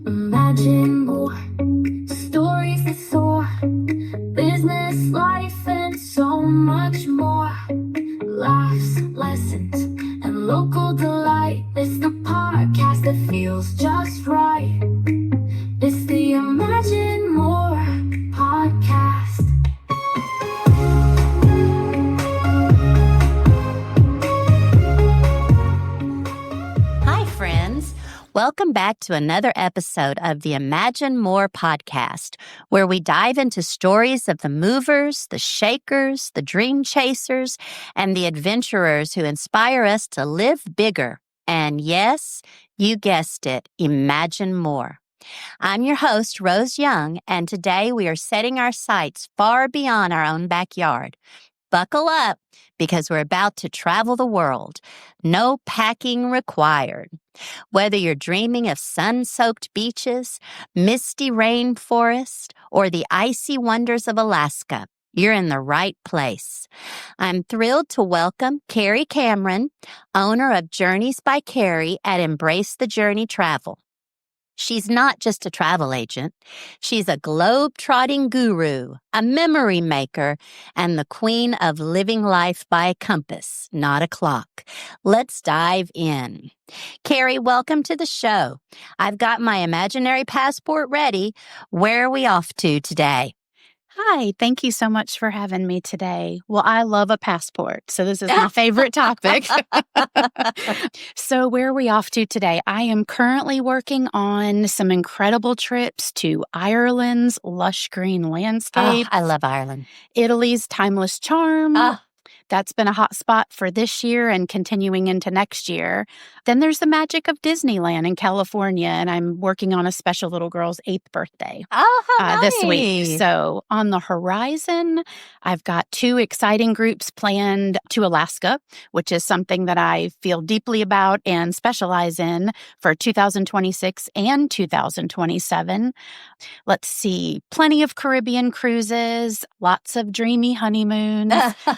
Imagine more stories that soar, business, life, and so much more. Laughs, lessons, and local delight. It's the podcast that feels just right. It's the Imagine More podcast. Hi, friends. Welcome back to another episode of the Imagine More podcast, where we dive into stories of the movers, the shakers, the dream chasers, and the adventurers who inspire us to live bigger. And yes, you guessed it, imagine more. I'm your host, Rose Young, and today we are setting our sights far beyond our own backyard. Buckle up, because we're about to travel the world. No packing required. Whether you're dreaming of sun-soaked beaches, misty rainforests, or the icy wonders of Alaska, you're in the right place. I'm thrilled to welcome Keri Cameron, owner of Journeys by Keri at Embrace the Journey Travel. She's not just a travel agent. She's a globetrotting guru, a memory maker, and the queen of living life by a compass, not a clock. Let's dive in. Keri, welcome to the show. I've got my imaginary passport ready. Where are we off to today? Hi, thank you so much for having me today. Well, I love a passport, so this is my favorite topic. So where are we off to today? I am currently working on some incredible trips to Ireland's lush green landscape. I love Ireland. Italy's timeless charm. That's been a hot spot for this year and continuing into next year. Then there's the magic of Disneyland in California, and I'm working on a special little girl's 8th birthday this week. So on the horizon, I've got 2 exciting groups planned to Alaska, which is something that I feel deeply about and specialize in for 2026 and 2027. Let's see, plenty of Caribbean cruises, lots of dreamy honeymoons.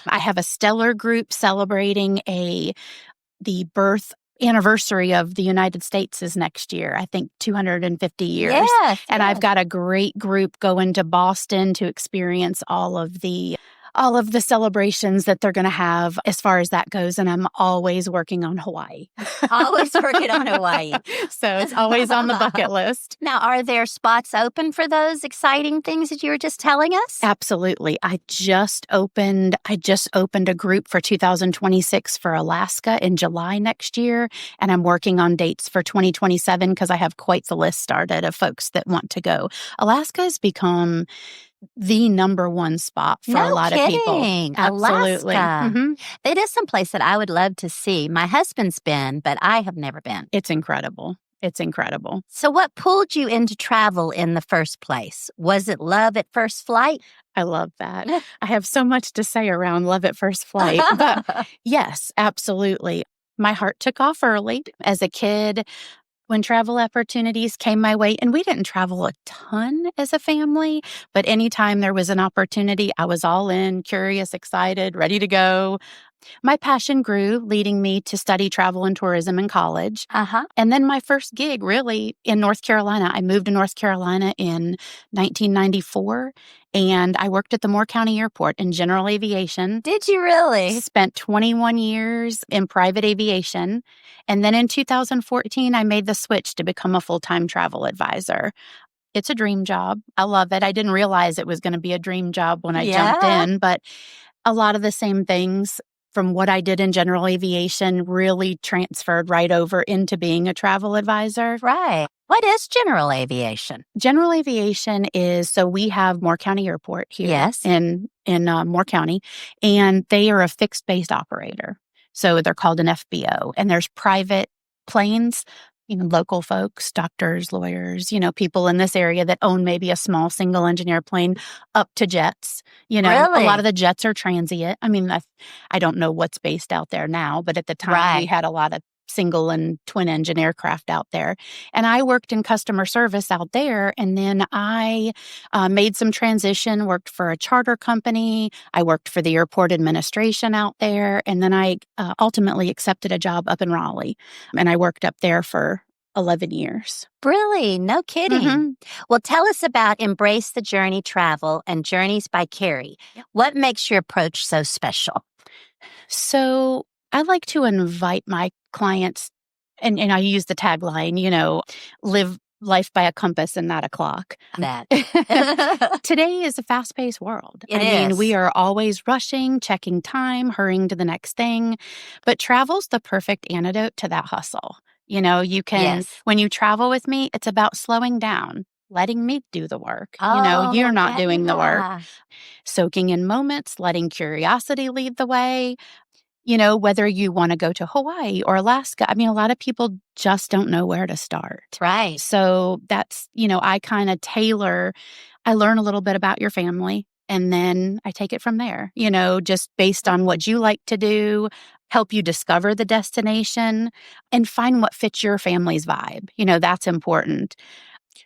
I have a stellar group celebrating the birth anniversary of the United States is next year, I think 250 years. Yes, and I've got a great group going to Boston to experience all of the celebrations that they're going to have as far as that goes. And I'm always working on Hawaii. Always working on Hawaii. So it's always on the bucket list. Now, are there spots open for those exciting things that you were just telling us? Absolutely. I just opened a group for 2026 for Alaska in July next year. And I'm working on dates for 2027 because I have quite the list started of folks that want to go. Alaska has become the number one spot for a lot of people. Absolutely. Alaska. Mm-hmm. It is someplace that I would love to see. My husband's been, but I have never been. It's incredible. It's incredible. So what pulled you into travel in the first place? Was it love at first flight? I love that. I have so much to say around love at first flight. But yes, absolutely. My heart took off early as a kid when travel opportunities came my way. And we didn't travel a ton as a family, but anytime there was an opportunity, I was all in, curious, excited, ready to go. My passion grew, leading me to study travel and tourism in college. And then my first gig really in North Carolina. I moved to North Carolina in 1994, and I worked at the Moore County Airport in general aviation. Did you really? Spent 21 years in private aviation. And then in 2014, I made the switch to become a full-time travel advisor. It's a dream job. I love it. I didn't realize it was going to be a dream job when I jumped in, but a lot of the same things from what I did in general aviation really transferred right over into being a travel advisor. Right. What is general aviation? General aviation is, so we have Moore County Airport here in Moore County, and they are a fixed-base operator. So they're called an FBO, and there's private planes, local folks, doctors, lawyers, people in this area that own maybe a small single engine airplane up to jets. Really? A lot of the jets are transient. I mean, I don't know what's based out there now, but at the time we had a lot of single and twin engine aircraft out there. And I worked in customer service out there. And then I made some transition, worked for a charter company. I worked for the airport administration out there. And then I ultimately accepted a job up in Raleigh. And I worked up there for 11 years. Really? No kidding. Mm-hmm. Well, tell us about Embrace the Journey Travel and Journeys by Keri. What makes your approach so special? So I like to invite my clients, and I use the tagline, live life by a compass and not a clock. That. Today is a fast-paced world. It is. We are always rushing, checking time, hurrying to the next thing. But travel's the perfect antidote to that hustle. You can, when you travel with me, it's about slowing down, letting me do the work. You're not doing the work. Soaking in moments, letting curiosity lead the way. Whether you want to go to Hawaii or Alaska, a lot of people just don't know where to start. Right. So that's, I kind of I learn a little bit about your family and then I take it from there, just based on what you like to do, help you discover the destination and find what fits your family's vibe. That's important.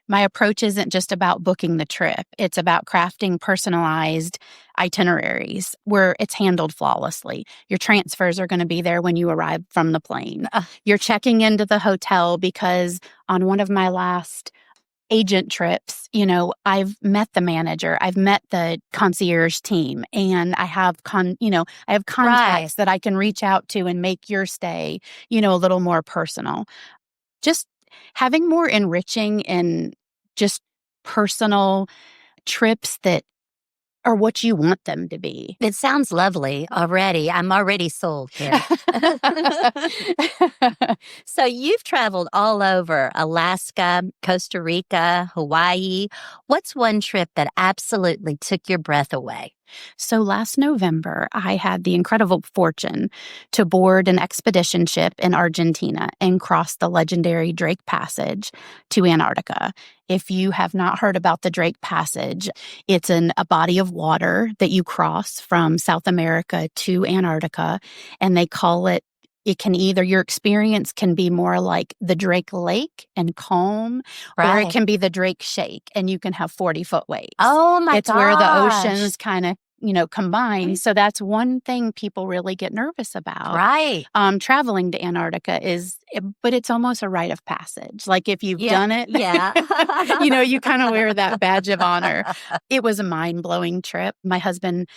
My approach isn't just about booking the trip. It's about crafting personalized itineraries where it's handled flawlessly. Your transfers are going to be there when you arrive from the plane. You're checking into the hotel because on one of my last agent trips, I've met the manager, I've met the concierge team, and I have contacts that I can reach out to and make your stay, a little more personal. Just having more enriching and just personal trips that are what you want them to be. It sounds lovely already. I'm already sold here. So you've traveled all over Alaska, Costa Rica, Hawaii. What's one trip that absolutely took your breath away? So last November, I had the incredible fortune to board an expedition ship in Argentina and cross the legendary Drake Passage to Antarctica. If you have not heard about the Drake Passage, it's a body of water that you cross from South America to Antarctica, and they call it your experience can be more like the Drake Lake and calm, or it can be the Drake Shake, and you can have 40-foot waves. Oh my gosh. It's where the oceans kind of, combine. So that's one thing people really get nervous about. Right. Traveling to Antarctica but it's almost a rite of passage. Like if you've done it, you kind of wear that badge of honor. It was a mind-blowing trip. My husband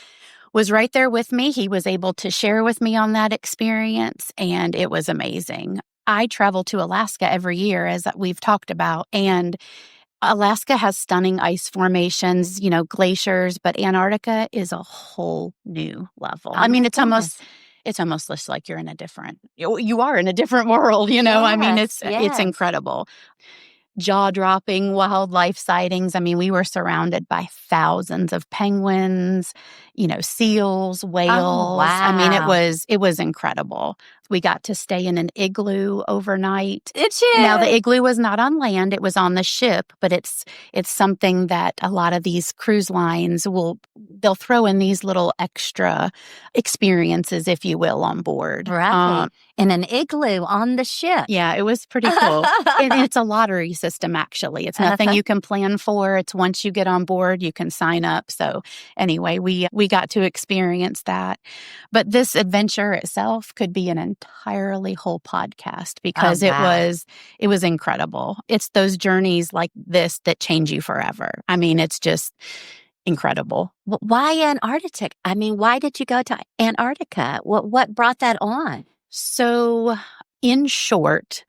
was right there with me. He was able to share with me on that experience, and it was amazing. I travel to Alaska every year, as we've talked about, and Alaska has stunning ice formations, glaciers, but Antarctica is a whole new level. It's almost just like you are in a different world, Yes, it's incredible. Jaw-dropping wildlife sightings. We were surrounded by thousands of penguins, seals, whales. Oh, wow. It was incredible. We got to stay in an igloo overnight. Did you? Now, the igloo was not on land. It was on the ship, but it's something that a lot of these cruise lines they'll throw in these little extra experiences, if you will, on board. Right. In an igloo on the ship. Yeah, it was pretty cool. And it's a lottery system, actually. It's nothing you can plan for. It's once you get on board, you can sign up. So anyway, we got to experience that. But this adventure itself could be an entirely whole podcast because it was incredible. It's those journeys like this that change you forever. It's just incredible. Why Antarctica? Why did you go to Antarctica? What brought that on? So, in short,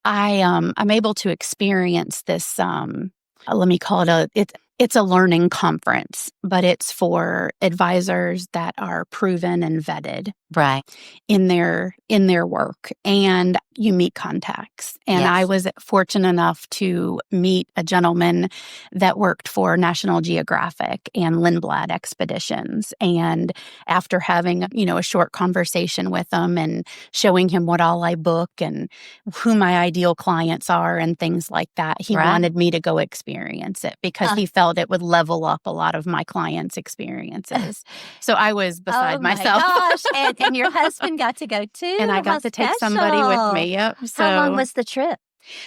I'm able to experience this. Let me call it it's a learning conference, but it's for advisors that are proven and vetted, right, in their work, and you meet contacts. And I was fortunate enough to meet a gentleman that worked for National Geographic and Lindblad Expeditions. And after having a short conversation with him and showing him what all I book and who my ideal clients are and things like that, he wanted me to go experience it because he felt it would level up a lot of my clients' experiences. So I was beside myself. Gosh. And your husband got to go too. And I got to take somebody with me. Yep. How long was the trip?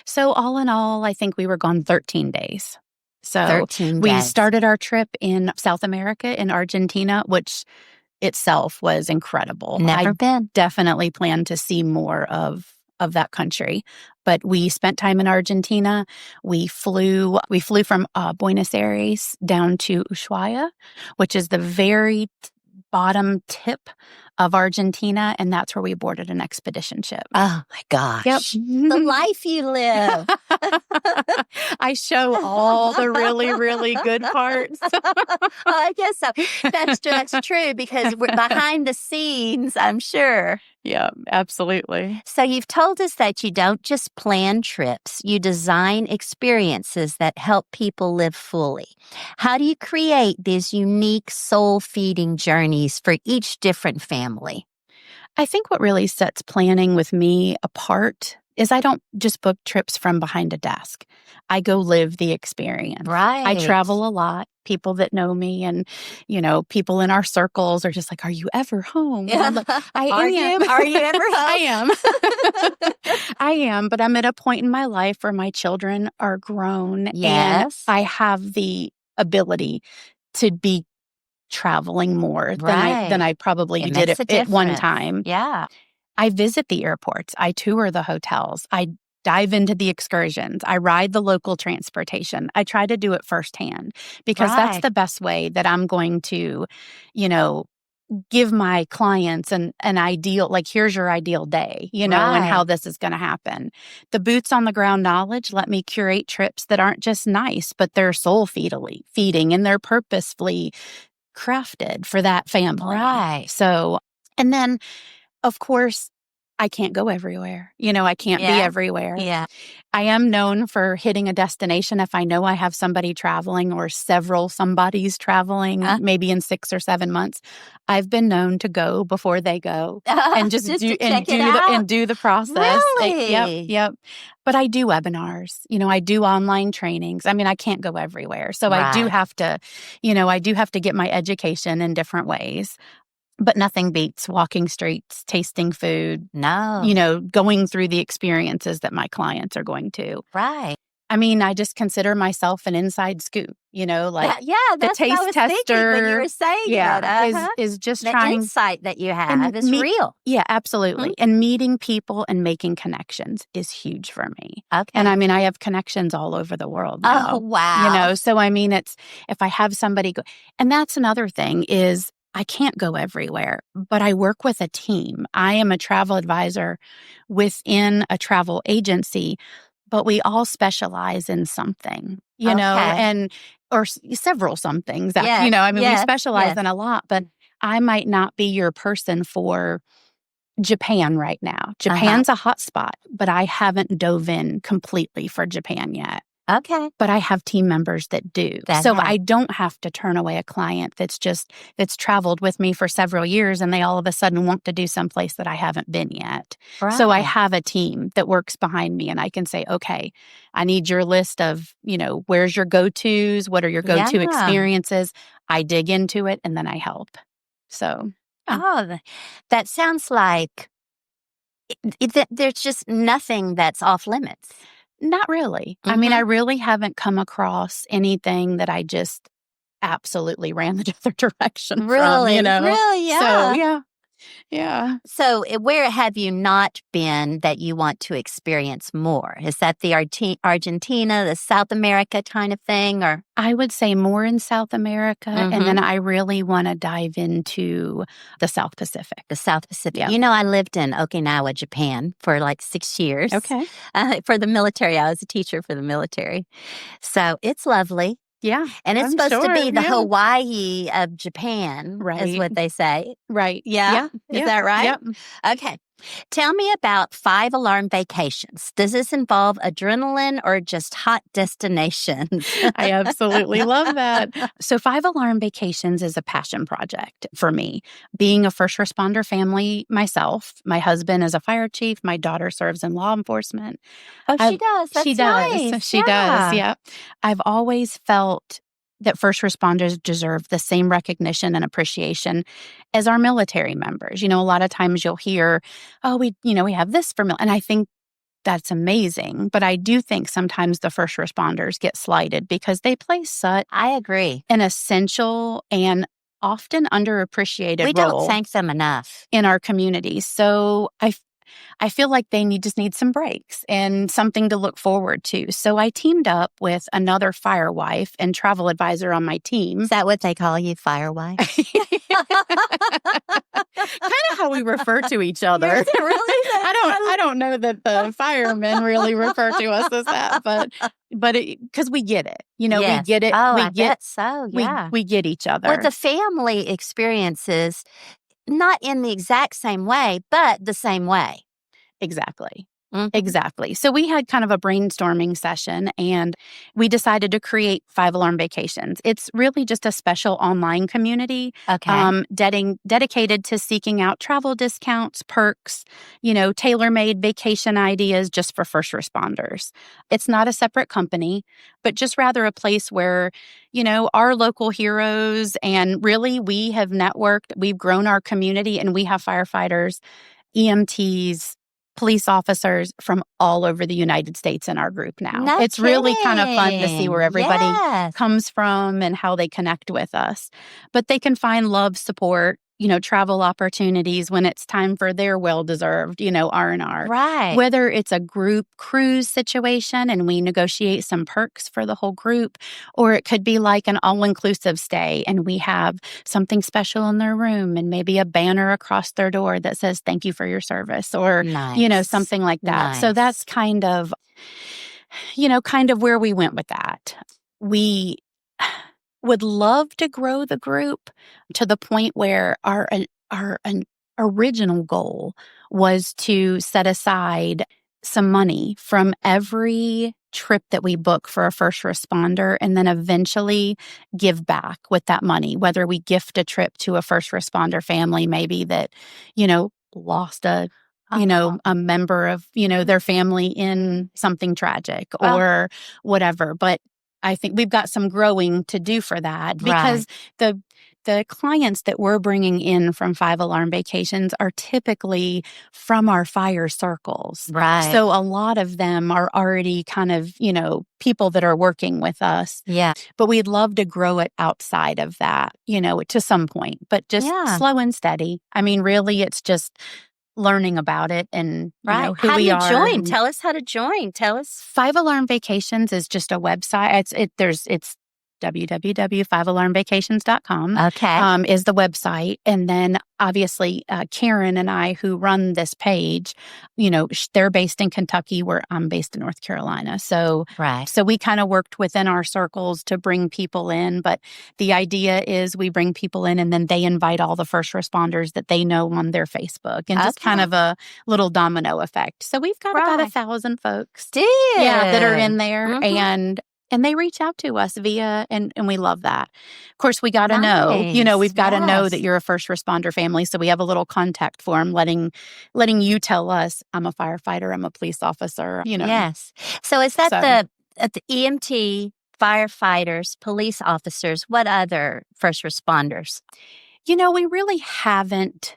So all in all, I think we were gone 13 days. So 13 we days. started our trip in South America, in Argentina, which itself was incredible. Never been. Definitely plan to see more of that country. But we spent time in Argentina. We flew from Buenos Aires down to Ushuaia, which is the very bottom tip of Argentina, and that's where we boarded an expedition ship. Oh my gosh. Yep. The life you live. I show all the really, really good parts. I guess so. That's true because we're behind the scenes, I'm sure. Yeah, absolutely. So you've told us that you don't just plan trips, you design experiences that help people live fully. How do you create these unique soul-feeding journeys for each different family? I think what really sets planning with me apart is I don't just book trips from behind a desk. I go live the experience. Right. I travel a lot. People that know me and, people in our circles are just like, are you ever home? And I'm like, I am. Are you ever home? I am. I am. But I'm at a point in my life where my children are grown. Yes. And I have the ability to be traveling more than I probably did at one time. Yeah. I visit the airports. I tour the hotels. I dive into the excursions. I ride the local transportation. I try to do it firsthand because that's the best way that I'm going to, give my clients an ideal, like, here's your ideal day, and how this is going to happen. The boots on the ground knowledge let me curate trips that aren't just nice, but they're soul feeding and they're purposefully crafted for that family. Right. So, and then, of course, I can't go everywhere. I can't be everywhere. Yeah. I am known for hitting a destination if I know I have somebody traveling or several somebodies traveling, maybe in 6 or 7 months. I've been known to go before they go and just do the process. Really? Yep. But I do webinars. I do online trainings. I mean, I can't go everywhere. So I do have to, get my education in different ways. But nothing beats walking streets, tasting food. No. Going through the experiences that my clients are going to. Right. I mean, I just consider myself an inside scoop, like that's the taste what I was tester. When you were saying that. Is just the trying. insight that you have is real. Yeah, absolutely. Mm-hmm. And meeting people and making connections is huge for me. Okay. And I mean, I have connections all over the world now. Oh, wow. So I mean, it's if I have somebody go, and that's another thing is, I can't go everywhere, but I work with a team. I am a travel advisor within a travel agency, but we all specialize in something, or several somethings. We specialize in a lot, but I might not be your person for Japan right now. Japan's a hot spot, but I haven't dove in completely for Japan yet. Okay. But I have team members that do. I don't have to turn away a client that's traveled with me for several years and they all of a sudden want to do someplace that I haven't been yet. Right. So I have a team that works behind me and I can say, okay, I need your list of, where's your go-tos? What are your go-to experiences? I dig into it and then I help. So. Oh, that sounds like there's just nothing that's off limits. Not really. Mm-hmm. I mean, I really haven't come across anything that I just absolutely ran the other direction really? from, Really, yeah. So, yeah. So where have you not been that you want to experience more? Is that the Argentina, the South America kind of thing? Or I would say more in South America, and then I really want to dive into the South Pacific. The South Pacific. Yeah. I lived in Okinawa, Japan for like 6 years. Okay. For the military. I was a teacher for the military. So it's lovely. Yeah. And it's supposed to be the Hawaii of Japan, is what they say. Right. Yeah. Is that right? Yep. Okay. Tell me about 5-alarm vacations. Does this involve adrenaline or just hot destinations? I absolutely love that. So 5-alarm vacations is a passion project for me. Being a first responder family myself, my husband is a fire chief, my daughter serves in law enforcement. Oh, she does. That's she nice. does. She does. Yeah. I've always felt that first responders deserve the same recognition and appreciation as our military members. A lot of times you'll hear, oh, we have this for and I think that's amazing. But I do think sometimes the first responders get slighted because they play such I agree. an essential and often underappreciated We role don't thank them enough. in our communities. So I feel like they just need some breaks and something to look forward to. So I teamed up with another fire wife and travel advisor on my team. Is that what they call you, fire wife? Kind of how we refer to each other. Is it really? I don't know that the firemen really refer to us as that, but because we get it, Yes. we get it. Oh, we I get bet so. Yeah. we get each other. Well, the family experiences, not in the exact same way, but the same way. Exactly. Mhm. Exactly. So we had kind of a brainstorming session and we decided to create 5-Alarm Vacations. It's really just a special online community Okay. dedicated to seeking out travel discounts, perks, tailor-made vacation ideas just for first responders. It's not a separate company, but just rather a place where, our local heroes and really we have networked, we've grown our community and we have firefighters, EMTs, police officers from all over the United States in our group now. No It's really kind of fun to see kidding. where everybody Yes. comes from and how they connect with us. But they can find love, support, travel opportunities when it's time for their well-deserved, R&R. Right. Whether it's a group cruise situation and we negotiate some perks for the whole group, or it could be like an all-inclusive stay and we have something special in their room and maybe a banner across their door that says, thank you for your service, or, Nice. something like that. So Nice. that's kind of where we went with that. We would love to grow the group to the point where our original goal was to set aside some money from every trip that we book for a first responder and then eventually give back with that money, whether we gift a trip to a first responder family maybe that, lost a member of, their family in something tragic or whatever. But I think we've got some growing to do for that because the clients that we're bringing in from 5-Alarm Vacations are typically from our fire circles. Right. So a lot of them are already kind of, people that are working with us. Yeah. But we'd love to grow it outside of that, to some point, but just slow and steady. I mean, really, it's just learning about it and Right. who How do we you are. join? Tell us how to join. Tell us. 5-Alarm Vacations is just a website. It's www.5alarmvacations.com is the website. And then obviously Karen and I, who run this page, they're based in Kentucky where I'm based in North Carolina. So we kind of worked within our circles to bring people in. But the idea is we bring people in and then they invite all the first responders that they know on their Facebook and just kind of a little domino effect. So we've got about 1,000 folks that are in there and they reach out to us via, and we love that. Of course, we got to know, we've got to know that you're a first responder family. So we have a little contact form letting you tell us, I'm a firefighter, I'm a police officer, Yes. So is that the EMT, firefighters, police officers, what other first responders? We really haven't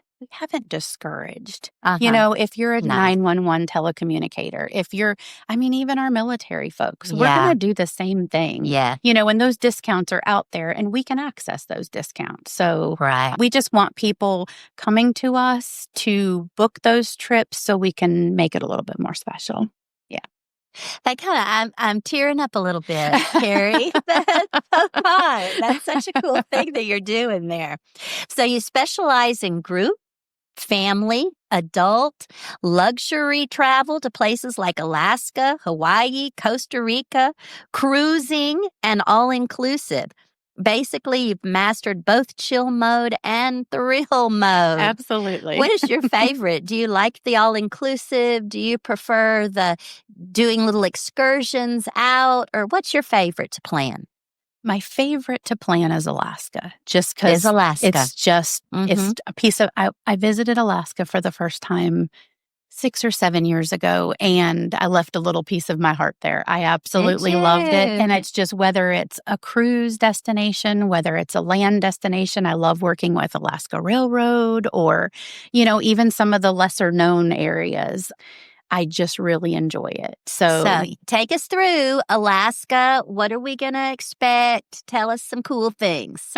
discouraged. If you're a 911 telecommunicator, even our military folks, we're going to do the same thing. Yeah. And those discounts are out there and we can access those discounts. So we just want people coming to us to book those trips so we can make it a little bit more special. Yeah. I'm tearing up a little bit, Keri. That's so fun. That's such a cool thing that you're doing there. So you specialize in group, family, adult, luxury travel to places like Alaska, Hawaii, Costa Rica, cruising, and all-inclusive. Basically, you've mastered both chill mode and thrill mode. Absolutely. What is your favorite? Do you like the all-inclusive? Do you prefer the doing little excursions out? Or what's your favorite to plan? My favorite to plan is Alaska, just because Alaska. It's just, it's a piece of, I visited Alaska for the first time 6 or 7 years ago, and I left a little piece of my heart there. I absolutely loved it. And it's just whether it's a cruise destination, whether it's a land destination, I love working with Alaska Railroad or, even some of the lesser known areas. I just really enjoy it. So take us through Alaska. What are we going to expect? Tell us some cool things.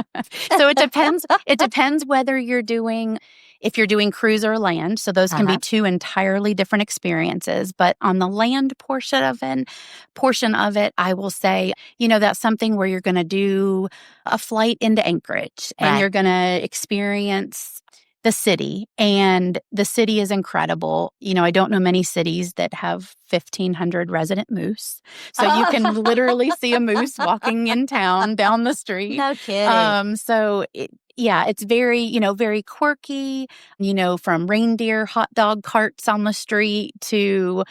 So it depends. It depends whether if you're doing cruise or land. So those can be two entirely different experiences. But on the land portion of it, I will say, that's something where you're going to do a flight into Anchorage and you're going to experience the city. And the city is incredible. I don't know many cities that have 1,500 resident moose. So you can literally see a moose walking in town down the street. No kidding. It's very, very quirky, from reindeer hot dog carts on the street to,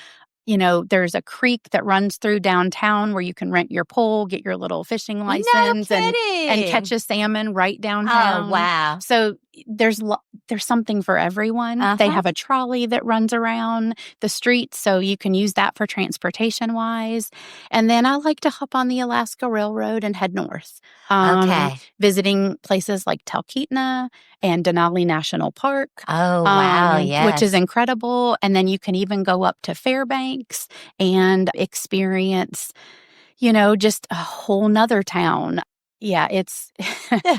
there's a creek that runs through downtown where you can rent your pole, get your little fishing license and catch a salmon right downtown. Oh, wow. So there's something for everyone. They have a trolley that runs around the streets, so you can use that for transportation-wise. And then I like to hop on the Alaska Railroad and head north. Visiting places like Talkeetna and Denali National Park. Oh, wow, yes. Which is incredible. And then you can even go up to Fairbanks and experience, just a whole nother town. Yeah, it's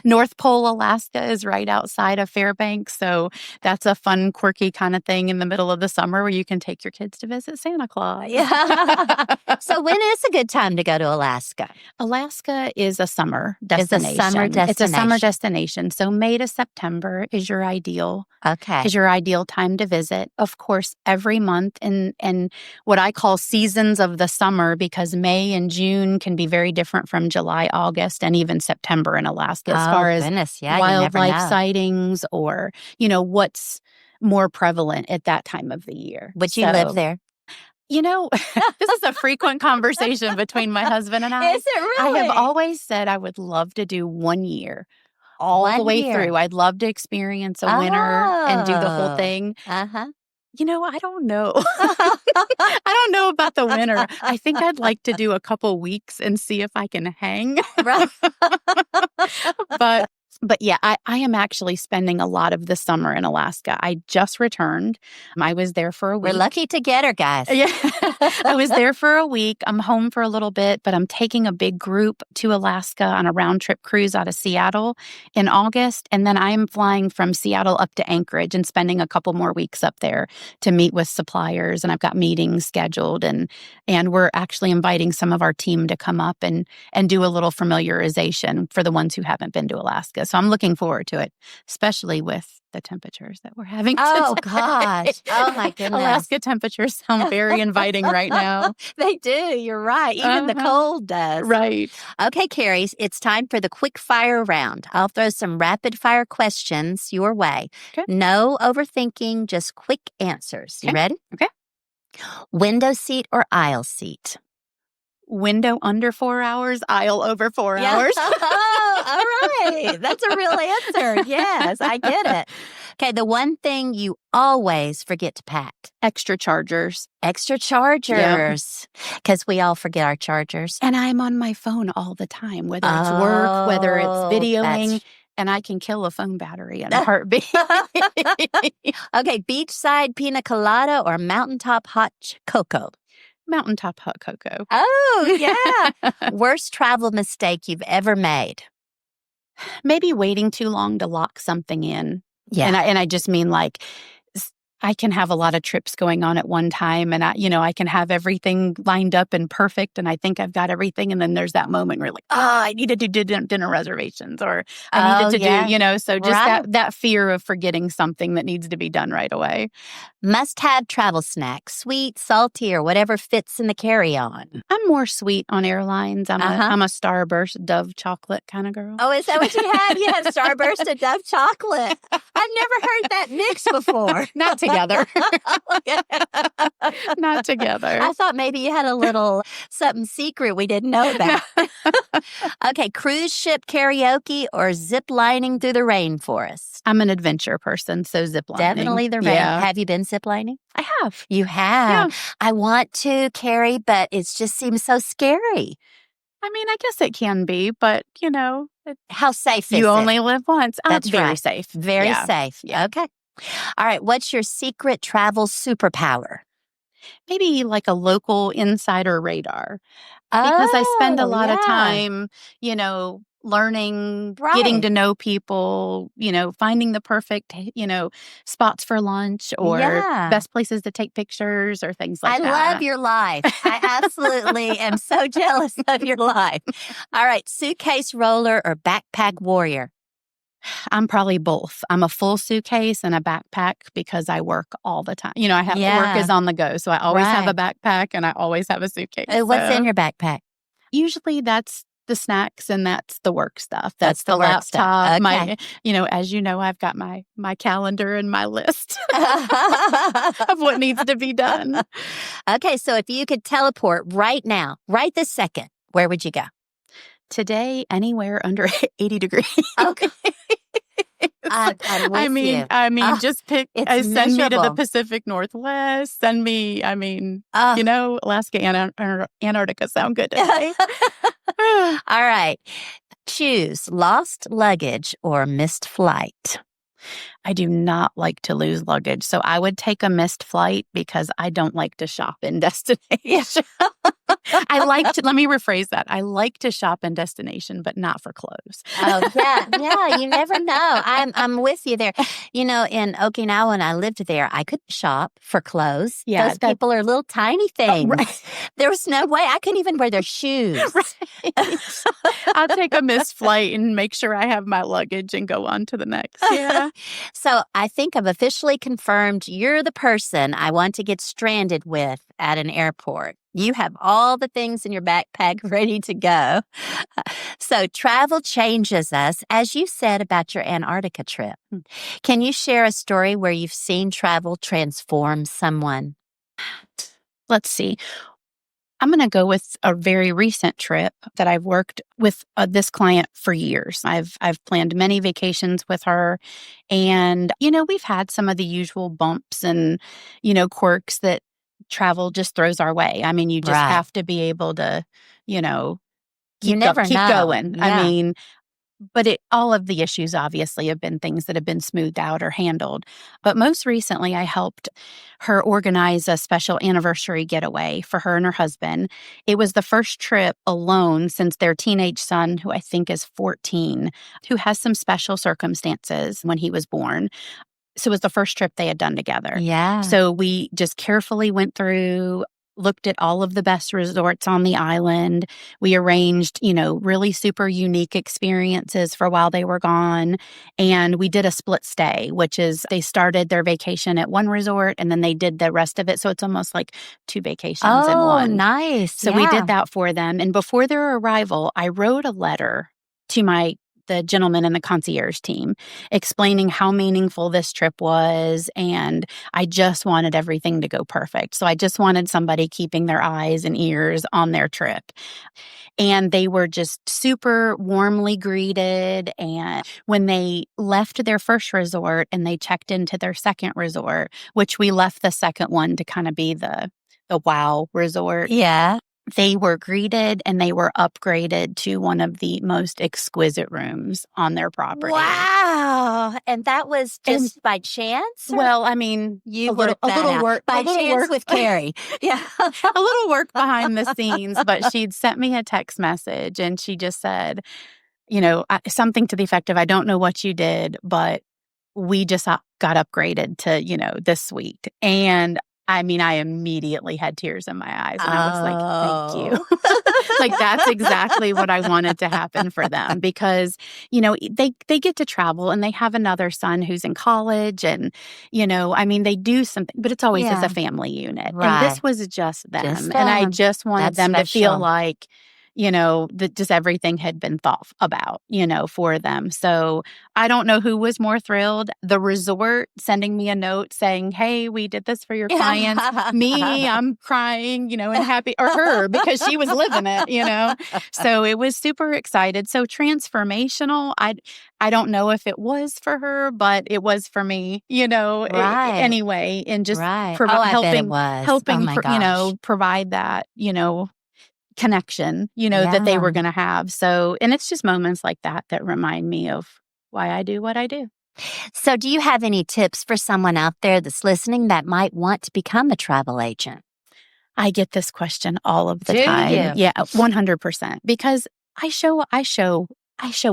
North Pole, Alaska is right outside of Fairbanks. So that's a fun, quirky kind of thing in the middle of the summer where you can take your kids to visit Santa Claus. Yeah. So when is a good time to go to Alaska? Alaska is a summer destination. It's a summer destination. So May to September is your ideal. Is your ideal time to visit. Of course, every month and what I call seasons of the summer, because May and June can be very different from July, August, and even September in Alaska as far as wildlife sightings or, what's more prevalent at that time of the year. Would you live there? This is a frequent conversation between my husband and I. Is it really? I have always said I would love to do 1 year. All the way through. I'd love to experience a winter and do the whole thing. I don't know. I don't know about the winter. I think I'd like to do a couple weeks and see if I can hang. Right. But yeah, I am actually spending a lot of the summer in Alaska. I just returned. I was there for a week. We're lucky to get her, guys. Yeah. I was there for a week. I'm home for a little bit, but I'm taking a big group to Alaska on a round trip cruise out of Seattle in August. And then I'm flying from Seattle up to Anchorage and spending a couple more weeks up there to meet with suppliers. And I've got meetings scheduled. And we're actually inviting some of our team to come up and do a little familiarization for the ones who haven't been to Alaska. So I'm looking forward to it, especially with the temperatures that we're having today. Oh, gosh. Oh, my goodness. Alaska temperatures sound very inviting right now. They do. You're right. Even the cold does. Right. Okay, Keri, it's time for the quick fire round. I'll throw some rapid fire questions your way. Okay. No overthinking, just quick answers. You ready? Okay. Window seat or aisle seat? Window under 4 hours, aisle over 4 hours. Oh, all right. That's a real answer. Yes, I get it. Okay, the one thing you always forget to pack. Extra chargers. Extra chargers. Because we all forget our chargers. And I'm on my phone all the time, whether it's work, whether it's videoing. And I can kill a phone battery in a heartbeat. Okay, beachside pina colada or mountaintop hot cocoa? Mountaintop hot cocoa. Oh, yeah. Worst travel mistake you've ever made? Maybe waiting too long to lock something in. Yeah. And I just mean like I can have a lot of trips going on at one time and I can have everything lined up and perfect and I think I've got everything. And then there's that moment where you're like, I need to do dinner reservations or I needed to do, so just that fear of forgetting something that needs to be done right away. Must-have travel snacks, sweet, salty, or whatever fits in the carry-on. I'm more sweet on airlines. I'm a Starburst Dove chocolate kind of girl. Oh, is that what you had? You had Starburst and Dove chocolate. I've never heard that mix before. Not together. Not together. I thought maybe you had a little something secret we didn't know about. Okay, cruise ship karaoke or zip lining through the rainforest? I'm an adventure person, so zip lining. Definitely the rain. Yeah. Have you been zip lining? I have. You have. Yeah. I want to, Keri, but it just seems so scary. I mean, I guess it can be, but, How safe is it? you only live once. That's very right. safe. Very Yeah. safe. Yeah. Okay. All right. What's your secret travel superpower? Maybe like a local insider radar. Because I spend a lot of time, learning, getting to know people, finding the perfect, spots for lunch or best places to take pictures or things like that. I love your life. I absolutely am so jealous of your life. All right. Suitcase roller or backpack warrior? I'm probably both. I'm a full suitcase and a backpack because I work all the time. I have work is on the go. So I always have a backpack and I always have a suitcase. What's in your backpack? Usually that's the snacks and that's the work stuff. That's the work laptop. stuff. Okay. My, as you know, I've got my calendar and my list of what needs to be done. Okay. So if you could teleport right now, right this second, where would you go? Today, anywhere under 80 degrees. Okay. I'm with you. Just pick, send me to the Pacific Northwest, send me, Alaska and Antarctica sound good to me. All right. Choose lost luggage or missed flight. I do not like to lose luggage, so I would take a missed flight because I don't like to shop in destination. Let me rephrase that. I like to shop in destination, but not for clothes. Oh, yeah, you never know. I'm with you there. In Okinawa, when I lived there, I couldn't shop for clothes. Yeah, those people are little tiny things. Right. There was no way. I couldn't even wear their shoes. Right. I'll take a missed flight and make sure I have my luggage and go on to the next. Yeah. So I think I've officially confirmed you're the person I want to get stranded with at an airport. You have all the things in your backpack ready to go. So travel changes us, as you said about your Antarctica trip. Can you share a story where you've seen travel transform someone? Let's see. I'm going to go with a very recent trip that I've worked with this client for years. I've planned many vacations with her. And, we've had some of the usual bumps and, quirks that travel just throws our way. I mean, you just have to be able to, keep going. Yeah. But all of the issues obviously have been things that have been smoothed out or handled. But most recently, I helped her organize a special anniversary getaway for her and her husband. It was the first trip alone since their teenage son, who I think is 14, who has some special circumstances when he was born. So it was the first trip they had done together. Yeah. So we just carefully went through, looked at all of the best resorts on the island. We arranged, really super unique experiences for while they were gone. And we did a split stay, which is they started their vacation at one resort and then they did the rest of it. So it's almost like two vacations in one. Oh, nice. So we did that for them. And before their arrival, I wrote a letter to the gentleman in the concierge team explaining how meaningful this trip was. And I just wanted everything to go perfect. So I just wanted somebody keeping their eyes and ears on their trip. And they were just super warmly greeted. And when they left their first resort and they checked into their second resort, which we left the second one to kind of be the wow resort. Yeah. They were greeted and they were upgraded to one of the most exquisite rooms on their property. Wow. And that was just by chance? Well, I mean, a little work by chance with Keri. Yeah. A little work behind the scenes, but she'd sent me a text message and she just said, something to the effect of, I don't know what you did, but we just got upgraded to, this suite. And I mean, I immediately had tears in my eyes and I was like, thank you. That's exactly what I wanted to happen for them because, they get to travel and they have another son who's in college and, they do something, but it's always as a family unit. Right. And this was just them. And I just wanted them to feel like, that just everything had been thought about, for them. So I don't know who was more thrilled. The resort sending me a note saying, hey, we did this for your clients. Me, I'm crying, and happy, or her, because she was living it, So it was super excited. So transformational. I don't know if it was for her, but it was for me, Right. anyway, and just right. I bet it was. helping, oh my gosh. provide that, connection, that they Yeah. were going to have. So, and it's just moments like that that remind me of why I do what I do. So do you have any tips for someone out there that's listening that might want to become a travel agent? I get this question all of the Do time. you? Yeah, 100%. Because I show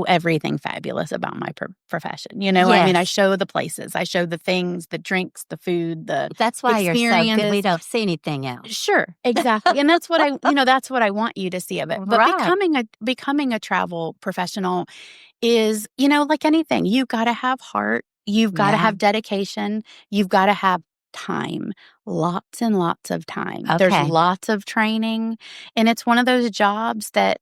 everything fabulous about my profession. I mean, I Yes. show the places, I show the things, the drinks, the food, the That's why you're so good. We experiences. don't see anything else. Sure, exactly. And that's what that's what I want you to see of it. But Right. becoming a travel professional is, like anything, you've got to have heart, you've got to Yeah. have dedication, you've got to have time, lots and lots of time. There's Okay. lots of training, and it's one of those jobs that,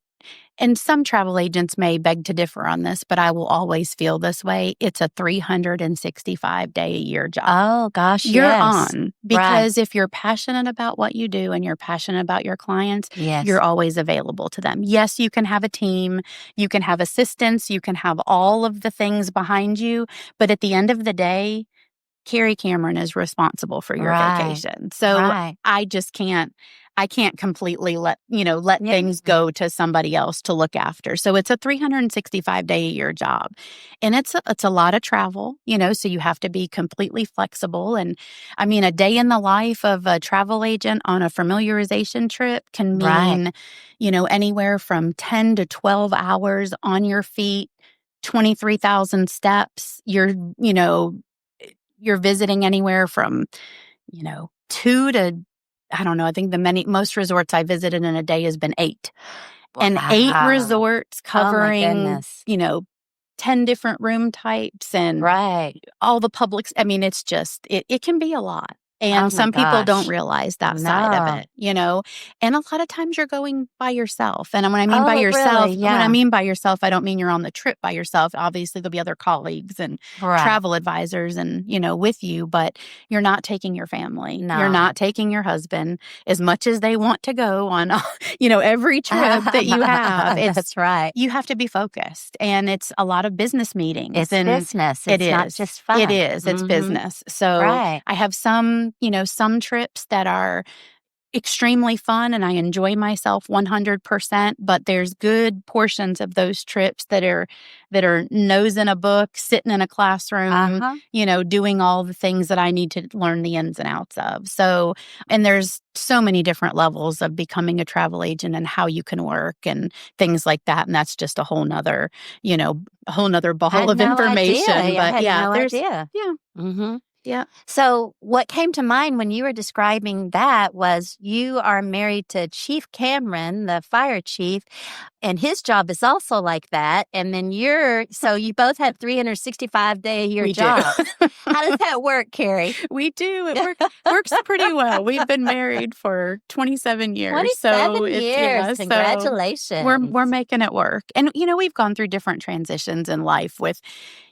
and some travel agents may beg to differ on this, but I will always feel this way. It's a 365-day-a-year job. Oh, gosh, You're yes. on, Right. because if you're passionate about what you do and you're passionate about your clients, Yes. you're always available to them. Yes, you can have a team, you can have assistants, you can have all of the things behind you, but at the end of the day, Keri Cameron is responsible for your Right. vacation. So Right. I can't completely let Yeah. things go to somebody else to look after. So it's a 365-day-a-year job. And it's a lot of travel, so you have to be completely flexible. And I mean, a day in the life of a travel agent on a familiarization trip can Right. mean, anywhere from 10 to 12 hours on your feet, 23,000 steps. You're visiting anywhere from, 2 to, I don't know, I think most resorts I visited in a day has been 8. And 8 Wow. resorts Oh, my covering, goodness. 10 different room types and Right. all the publics. I mean, it's just, it can be a lot. And Oh, my some people don't gosh. realize that side of No. it. And a lot of times you're going by yourself. And when I mean by Oh, yourself, really? when I Yeah. mean by yourself, I don't mean you're on the trip by yourself. Obviously, there'll be other colleagues and Right. travel advisors and, with you, but you're not taking your family. You're No. not taking your husband, as much as they want to go on, every trip that you have. That's right. You have to be focused, and it's a lot of business meetings. It's and business. It It's not is. just fun. It is. It's Mhm. business. So Right. I have some trips that are extremely fun and I enjoy myself 100%, but there's good portions of those trips that are nose in a book, sitting in a classroom, Uh-huh. doing all the things that I need to learn the ins and outs of. So, and there's so many different levels of becoming a travel agent and how you can work and things like that. And that's just a whole nother ball Had of no information. idea. I But had yeah, no there's, idea. yeah, Mm-hmm. yeah. So what came to mind when you were describing that was you are married to Chief Cameron, the fire chief, and his job is also like that. And then so you both have 365-day-a-year We do. jobs. How does that work, Keri? We do. It works pretty well. We've been married for 27 years. 27 so it's, years. so Congratulations. we're making it work. And, we've gone through different transitions in life with,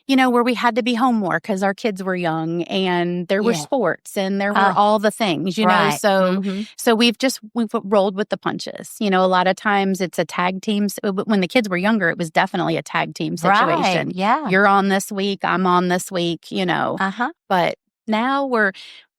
where we had to be home more because our kids were young and there were Yeah. sports and there were Oh, all the things, right. So, Mhm. so we've rolled with the punches. A lot of times it's a tag team. When the kids were younger, it was definitely a tag team situation. Right. Yeah. You're on this week, I'm on this week, Uh-huh. But now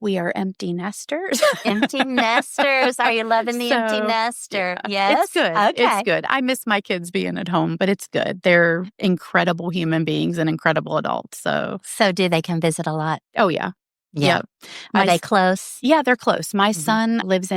we are empty nesters. Empty nesters. Are you loving the empty So, nester? yeah, Yes? it's good. Okay. It's good. I miss my kids being at home, but it's good. They're incredible human beings and incredible adults. So, So do they come visit a lot? oh yeah. Yeah. Yep. Are they close? Yeah, they're close. My Mhm. son lives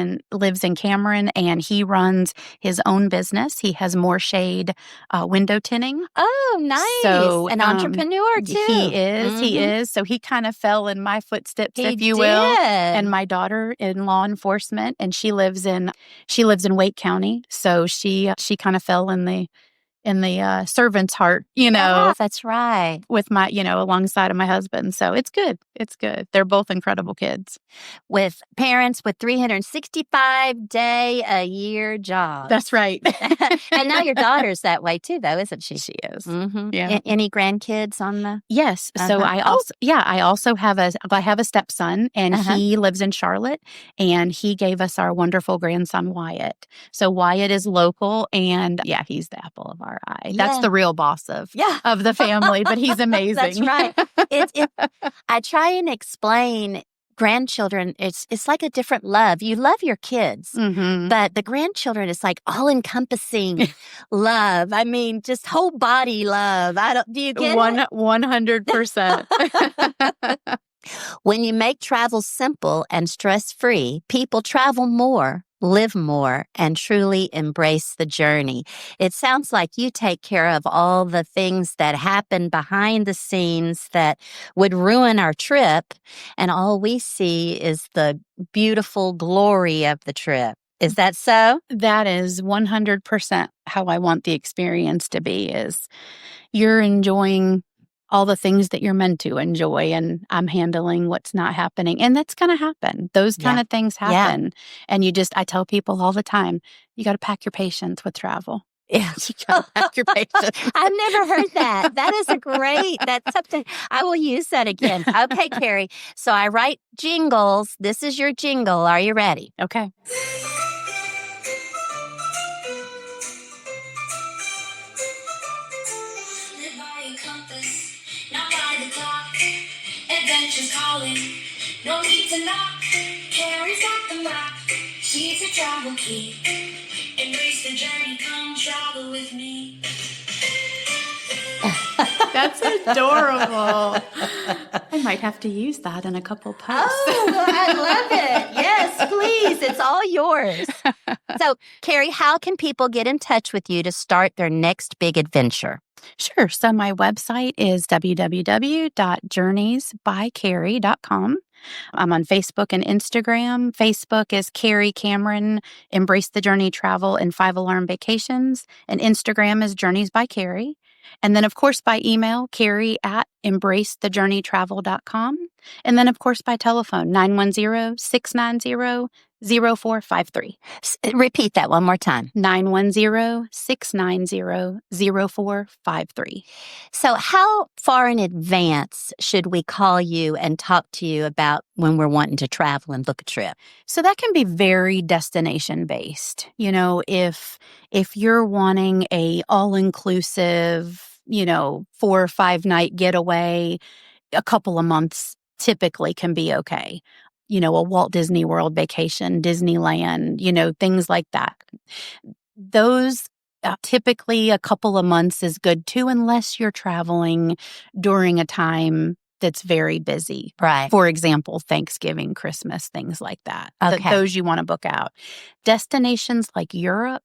in Cameron, and he runs his own business. He has more shade window tinning. Oh, nice. So, An entrepreneur, too. He Mhm. is. So he kind of fell in my footsteps, He if you will. did. And my daughter in law enforcement, and she lives in Wake County. So she kind of fell in in the servant's heart, Yeah, that's right. with my, alongside of my husband. So it's good. It's good. They're both incredible kids. With parents with 365-day-a-year jobs. That's right. And now your daughter's that way too, though, isn't she? She is. Mm-hmm. Yeah. Any grandkids on the? Yes. So I also have a stepson, and he lives in Charlotte, and he gave us our wonderful grandson Wyatt. So Wyatt is local, and he's the apple of our eye. Yeah. That's the real boss of the family, but he's amazing. That's right. I try and explain grandchildren, it's like a different love. You love your kids, but the grandchildren is like all-encompassing love. I mean, just whole body love. Do you get it? 100%. When you make travel simple and stress-free, people travel more, live more, and truly embrace the journey. It sounds like you take care of all the things that happen behind the scenes that would ruin our trip, and all we see is the beautiful glory of the trip. Is that so? That is 100% how I want the experience to be, is you're enjoying all the things that you're meant to enjoy, and I'm handling what's not happening. And that's going to happen. Those kind of things happen. And I tell people all the time, you got to pack your patience with travel. Yeah. You got to pack your patience. I've never heard that. That's something, I will use that again. Okay, Keri. So I write jingles. This is your jingle. Are you ready? Okay. Adventure's calling, no need to knock. Keri's got the map, she's a travel key. Embrace the journey, come travel with me. That's adorable. I might have to use that in a couple posts. Oh, I love it. Yes, please. It's all yours. So, Keri, how can people get in touch with you to start their next big adventure? Sure. So my website is www.journeysbykeri.com. I'm on Facebook and Instagram. Facebook is Keri Cameron, Embrace the Journey Travel and 5 Alarm Vacations. And Instagram is Journeys by Keri. And then, of course, by email, Keri@embracethejourneytravel.com. And then, of course, by telephone, 910-690-0453. Repeat that one more time. 910-690-0453. So how far in advance should we call you and talk to you about when we're wanting to travel and book a trip? So that can be very destination based. If you're wanting a all-inclusive, 4 or 5 night getaway, a couple of months typically can be okay. A Walt Disney World vacation, Disneyland, things like that. Those typically a couple of months is good too, unless you're traveling during a time that's very busy. Right. For example, Thanksgiving, Christmas, things like that. Okay. Those you want to book out. Destinations like Europe,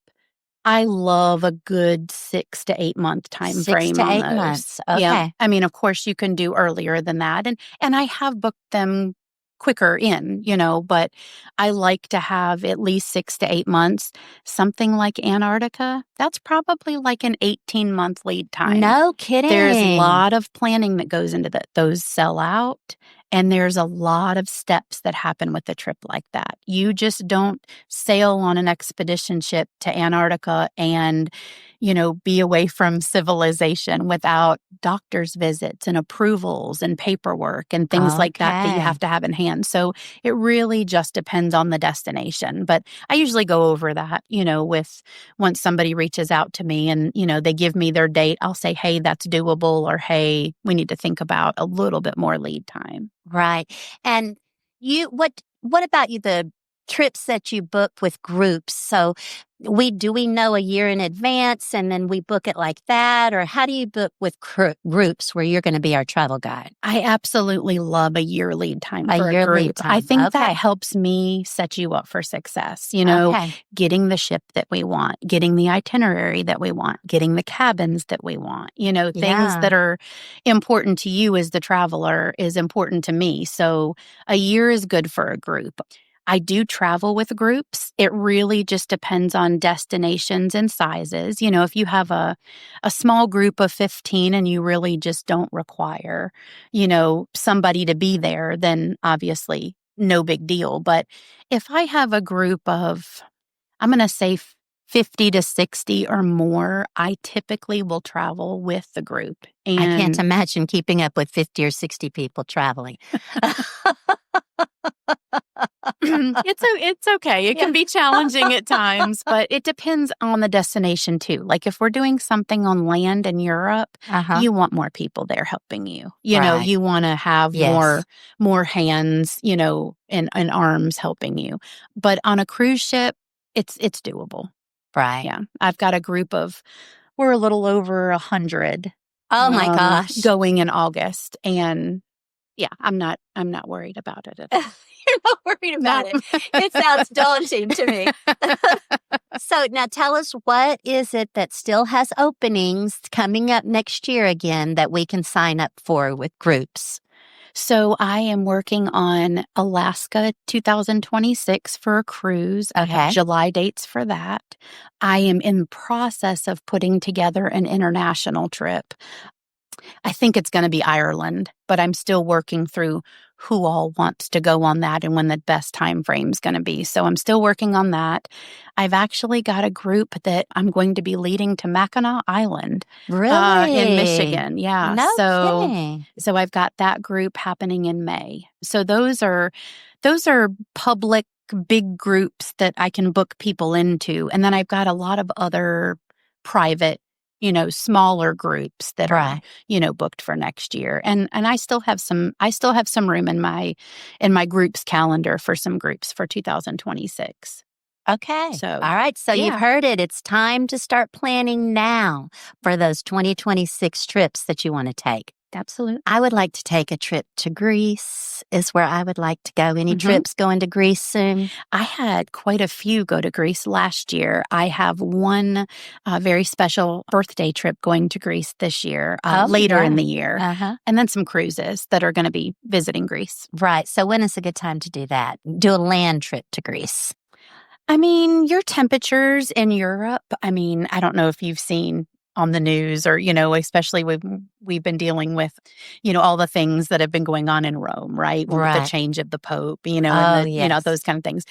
I love a good 6 to 8 month time frame 6 to on 8 those. months. Okay. Yeah. I mean, of course, you can do earlier than that. And I have booked them quicker in, but I like to have at least 6 to 8 months. Something like Antarctica, that's probably like an 18-month lead time. No kidding. There's a lot of planning that goes into that. Those sell out, and there's a lot of steps that happen with a trip like that. You just don't sail on an expedition ship to Antarctica and, be away from civilization without doctor's visits and approvals and paperwork and things like that you have to have in hand. So it really just depends on the destination. But I usually go over that, with once somebody reaches out to me and, they give me their date, I'll say, hey, that's doable, or hey, we need to think about a little bit more lead time. Right. And what about you, the trips that you book with groups? So we know a year in advance and then we book it like that? Or how do you book with groups where you're going to be our travel guide? I absolutely love a year lead time for a year group. lead time. I think that helps me set you up for success. Getting the ship that we want, getting the itinerary that we want, getting the cabins that we want, things that are important to you as the traveler is important to me. So a year is good for a group. I do travel with groups. It really just depends on destinations and sizes. If you have a small group of 15 and you really just don't require, somebody to be there, then obviously no big deal. But if I have a group of, I'm going to say 50 to 60 or more, I typically will travel with the group. I can't imagine keeping up with 50 or 60 people traveling. It's okay. It can be challenging at times, but it depends on the destination too. Like if we're doing something on land in Europe, you want more people there helping you. You want to have more hands, and arms helping you. But on a cruise ship, it's doable. Right. Yeah. I've got a group we're a little over 100. Oh my gosh. Going in August. And yeah, I'm not worried about it at all. You're not worried about it. It sounds daunting to me. So now tell us, what is it that still has openings coming up next year again that we can sign up for with groups? So I am working on Alaska 2026 for a cruise. I have July dates for that. I am in the process of putting together an international trip. I think it's going to be Ireland, but I'm still working through who all wants to go on that and when the best time frame is going to be. So I'm still working on that. I've actually got a group that I'm going to be leading to Mackinac Island. Really? In Michigan. Yeah. No kidding. So I've got that group happening in May. So those are public big groups that I can book people into. And then I've got a lot of other private, smaller groups that are, booked for next year. And I still have some room in my group's calendar for some groups for 2026. Okay. So, all right. So you've heard it. It's time to start planning now for those 2026 trips that you want to take. Absolutely. I would like to take a trip to Greece, is where I would like to go. Any trips going to Greece soon? I had quite a few go to Greece last year. I have one very special birthday trip going to Greece this year, later in the year. And then some cruises that are going to be visiting Greece. Right. So when is a good time to do that? Do a land trip to Greece? I mean, your temperatures in Europe, I don't know if you've seen on the news or, especially we've been dealing with, all the things that have been going on in Rome, right? With the change of the Pope, and those kind of things.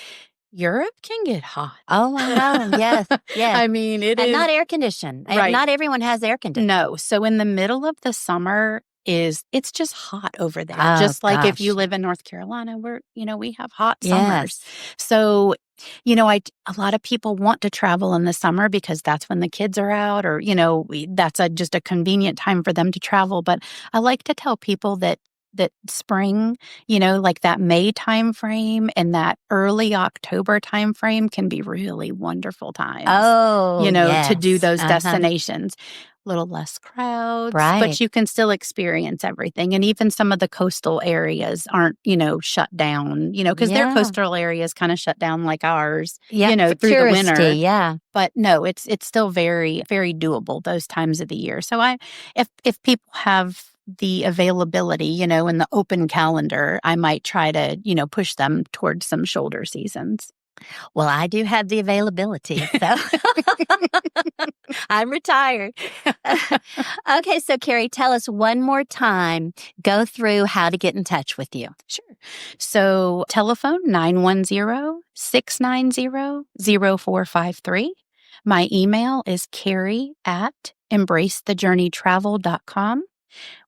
Europe can get hot. Oh, I know. Yes. Yes. It is. Not air conditioned. Right. Not everyone has air conditioning. No. So in the middle of the summer it's just hot over there. Oh, just like if you gosh. live in North Carolina, we have hot Yes. summers. So, a lot of people want to travel in the summer because that's when the kids are out or, that's just a convenient time for them to travel. But I like to tell people that spring, like that May time frame and that early October time frame can be really wonderful times. Oh, to do yes. those destinations. Little less crowds, Right. but you can still experience everything. And even some of the coastal areas aren't, shut down, because their coastal areas kind of shut down like ours, For through the winter. touristy, yeah. But no, it's still very, very doable those times of the year. So if people have the availability, and the open calendar, I might try to, push them towards some shoulder seasons. Well, I do have the availability, so I'm retired. Okay, so Keri, tell us one more time, go through how to get in touch with you. Sure. So telephone 910-690-0453. My email is Keri@embracethejourneytravel.com.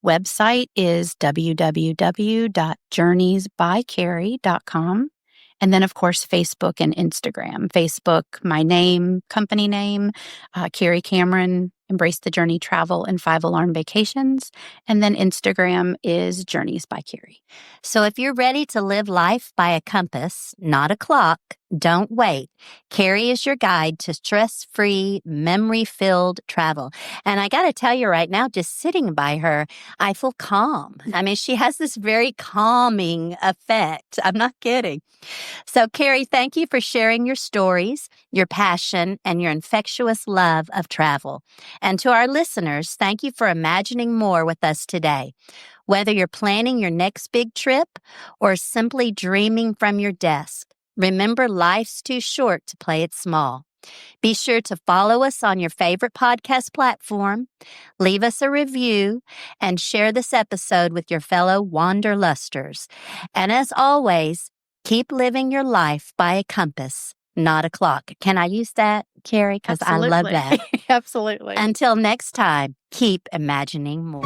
Website is www.journeysbykeri.com. And then, of course, Facebook and Instagram. Facebook, my name, company name, Keri Cameron, Embrace the Journey Travel and 5 Alarm Vacations. And then Instagram is Journeys by Keri. So if you're ready to live life by a compass, not a clock, don't wait. Keri is your guide to stress-free, memory-filled travel. And I got to tell you right now, just sitting by her, I feel calm. She has this very calming effect. I'm not kidding. So, Keri, thank you for sharing your stories, your passion, and your infectious love of travel. And to our listeners, thank you for imagining more with us today. Whether you're planning your next big trip or simply dreaming from your desk, Remember, life's too short to play it small. Be sure to follow us on your favorite podcast platform, leave us a review, and share this episode with your fellow wanderlusters. And as always, keep living your life by a compass, not a clock. Can I use that, Keri? Because I love that. Absolutely. Until next time, keep imagining more.